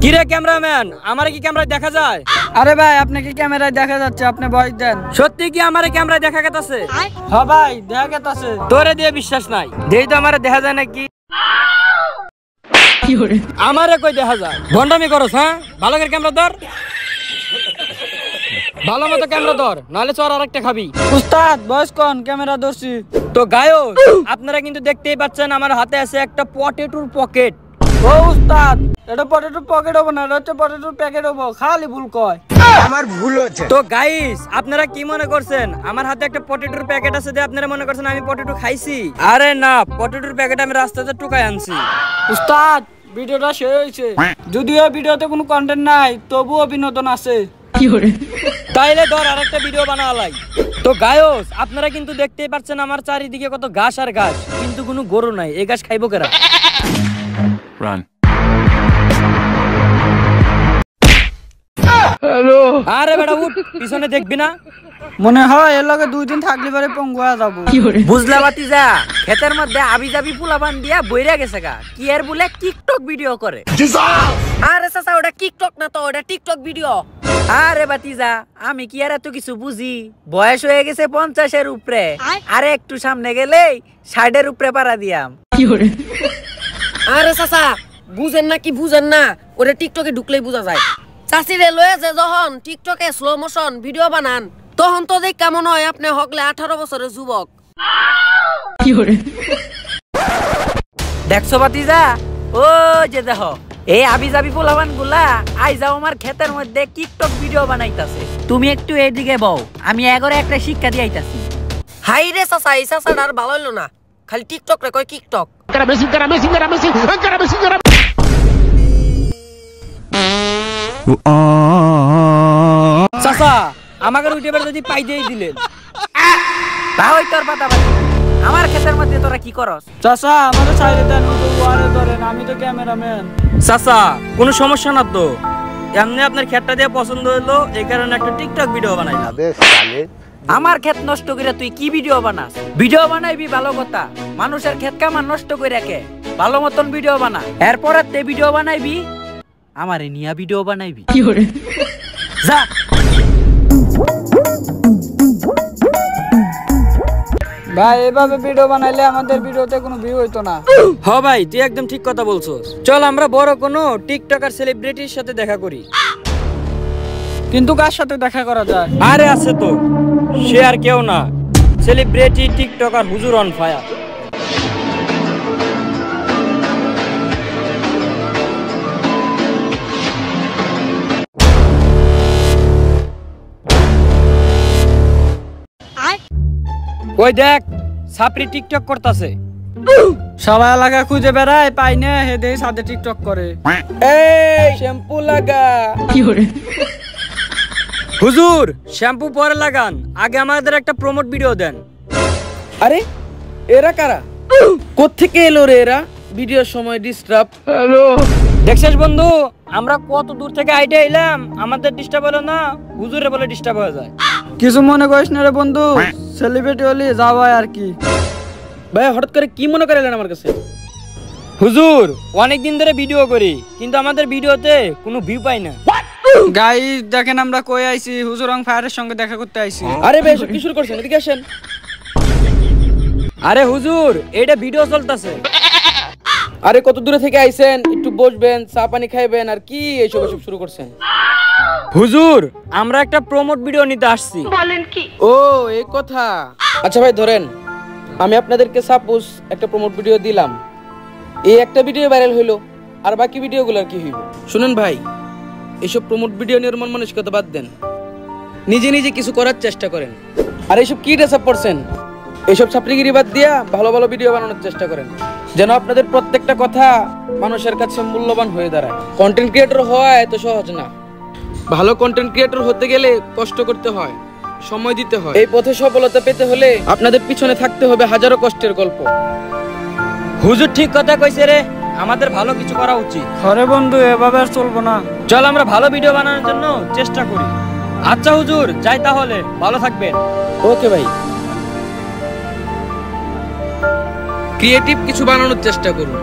কিরে ক্যামেরাম্যান, আমারে কি ক্যামেরায় দেখা যায়? আরে ভাই আপনাকে ক্যামেরায় দেখা যাচ্ছে, আপনি ভয়েস দেন। সত্যি কি আমারে ক্যামেরায় দেখা গেছে? হ্যাঁ ভাই দেখা গেছে। তোরে দিয়ে বিশ্বাস নাই, দেই তো আমারে দেখা যায় নাকি? আমারে কই দেখা যায়? ভন্ডামি করছ? হ্যাঁ, ভালো করে ক্যামেরা ধর, ভালো মতো ক্যামেরা ধর, নাহলে চর আরেকটা খাবি। উস্তাদ বয়স কোন, ক্যামেরা ধরছি তো গায়ক, আপনারা কিন্তু দেখতেই পাচ্ছেন আমার হাতে আছে একটা পটেটোর পকেট। ও উস্তাদ, এটা পটেটো পকেট হবে না, এটা হচ্ছে পটেটোর প্যাকেট হবে, খালি ভুল কয়। আমার ভুল হচ্ছে। তো গাইস, আপনারা কি মনে করছেন আমার হাতে একটা পটেটোর প্যাকেট আছে যে আপনারা মনে করছেন আমি পটেটো খাইছি? আরে না, পটেটোর প্যাকেট আমি রাস্তাতে টুকায় আনছি। উস্তাদ ভিডিওটা শেষ হয়েছে, যদিও ভিডিওতে কোনো কন্টেন্ট নাই তবুও বিনোদন আছে। তাইলে ধর আরেকটা ভিডিও বানালাই। তো গায়স, আপনারা কিন্তু দেখতেই পাচ্ছেন আমার চারিদিকে কত ঘাস আর ঘাস, কিন্তু কোনো গরু নাই। এই ঘাস খাইবো কেরা? রান। হ্যালো। আরে বেটা উঠ, পিছনে দেখবি না? মনে হয় এর লগে 2 দিন থাকলে পরে পঙ্গুয়া যাবো। বুঝলা বাতিজা, ক্ষেতের মধ্যে আবি যাবি পোলাপান দিয়া বইরা গেছে গা, কি আর বলে টিকটক ভিডিও করে। আরে চাচা, ওটা টিকটক না তো, ওটা টিকটক ভিডিও। আরে বাতিজা, আমি কি আর এত কিছু বুঝি? বয়স হয়ে গেছে 50-এর উপরে, আরে একটু সামনে গেলেই 60-এর উপরে পাড়া দিয়াম। আরে চাচা, বুঝেন না কি বুঝেন না, ওটা টিকটকে ঢুকলেই বোঝা যায়। চাচিরে লয়েছে যখন টিকটকে স্লো মোশন ভিডিও বানান, তখন তো দেখ কেমন হয় আপনি হকলে 18 বছরের যুবক। দেখছো বাতিজা, ও যে দেখো এই আবি যাবি পোলাপান গুলা আই যাও আমার ক্ষেতের মধ্যে টিকটক ভিডিও বানাইতাছে। তুমি একটু এইদিকে বও, আমি এগরে একটা শিক্ষা দিয়ে আইতাছি। হাই রে চাচা, এই চাচাটা আর ভালো হইলো না, খালি টিকটক রে কয় টিকটক। চাচা, আমাকে ইউটিউবে যদি পাই দিয়ে দিলেন তাহলে তোর পাতা বাতি, আমার ক্ষেতের মধ্যে তোরা কি করস? চাচা আমারে সাইডে দেন, ওয়ারে ধরেন, আমি তো ক্যামেরাম্যান। চাচা কোনো সমস্যা না তো, এমনি আপনার ক্ষেতটা দিয়ে পছন্দ হলো, এই কারণে একটা টিকটক ভিডিও বানাইলাম। আমার ক্ষেত নষ্ট করে তুই কি ভিডিও বানাস? ভিডিও বানাইবি ভালো কথা, মানুষের ক্ষেত কামান নষ্ট করে রাখে, ভালো মতন ভিডিও বানা। এরপর তে ভিডিও বানাইবি, আমারে নিয়া ভিডিও বানাইবি। যা। ভাই এভাবে ভিডিও বানাইলে আমাদের ভিডিওতে কোনো ভিউ হইতো না। হ্যাঁ ভাই, তুই একদম ঠিক কথা বলছস। চল আমরা বড় কোনো টিকটকার সেলিব্রিটির সাথে দেখা করি। কিন্তু কার সাথে দেখা করা যায়? আরে আছে তো, সে আর কেউ না, সেলিব্রিটি টিকটকার হুজুর অন ফায়ার। ওই দেখ, সাপরি টিকটক করতেছে। সবাই এলাকা খুঁজে বেড়ায়, পাই না, হেদে সাথে টিকটক করে। এই শ্যাম্পু লাগা। হুজুর, শ্যাম্পু পরে লাগান, আগে আমাদের একটা প্রমোট ভিডিও দেন। আরে এরা কারা? কোত্থেকে এলো রে এরা? ভিডিওর সময় ডিস্টার্ব। হ্যালো। দেখছিস বন্ধু, আমরা কত দূর থেকে আইডিয়া এলাম, আমাদের ডিস্টার্ব হলো না, হুজুরে বলে ডিস্টার্ব হয়ে যায়। কিছু মনে করিস না রে বন্ধু, সেলিব্রিটি হলি যাও আর কি। ভাই হঠাৎ করে কি মনে করে এলেন আমার কাছে? হুজুর, অনেকদিন ধরে ভিডিও করি, কিন্তু আমাদের ভিডিওতে কোনো ভিউ পাই না। গাইস দেখেন আমরা কই আইছি, হুজুর অন ফায়ারের সঙ্গে দেখা করতে আইছি। আরে ভাই কি শুরু করছেন? এদিকে আসেন। আরে হুজুর, এইটা ভিডিও চলতেছে। আরে কত দূরে থেকে আইছেন, একটু বসবেন, চা পানি খাইবেন, আর কি এইসব শুরু করছেন? হুজুর, আমরা একটা প্রমোট ভিডিও নিতে আসছি। বলেন কি? ও এই কথা। আচ্ছা ভাই ধরেন, আমি আপনাদেরকে সাপোজ একটা প্রমোট ভিডিও দিলাম, এই একটা ভিডিও ভাইরাল হইলো, আর বাকি ভিডিওগুলোর কি হইব? শুনেন ভাই, এইসব প্রমোট ভিডিও নিয়ে মন মানসিকতা বাদ দেন, নিজে নিজে কিছু করার চেষ্টা করেন। আর এইসব কি ড্রেস আপ করছেন, এইসব ছাপড়িগিরি বাদ দিয়া ভালো ভালো ভিডিও বানানোর চেষ্টা করেন, যেন আপনাদের প্রত্যেকটা কথা মানুষের কাছে মূল্যবান হয়ে দাঁড়ায়। কন্টেন্ট ক্রিয়েটর হওয়া এত সহজ না। ভালো কন্টেন্ট ক্রিয়েটর হতে গেলে কষ্ট করতে হয়, সময় দিতে হয়। এই পথে সফলতা পেতে হলে আপনাদের পিছনে থাকতে হবে হাজারো কষ্টের গল্প। হুজুর ঠিক কথা কইছে রে, আমাদের ভালো কিছু করা উচিত। আরে বন্ধু এভাবে আর চলবো না, চল আমরা ভালো ভিডিও বানানোর জন্য চেষ্টা করি। আচ্ছা হুজুর, যাই তাহলে, ভালো থাকবেন। ওকে ভাই। ক্রিয়েটিভ কিছু বানানোর চেষ্টা করুন।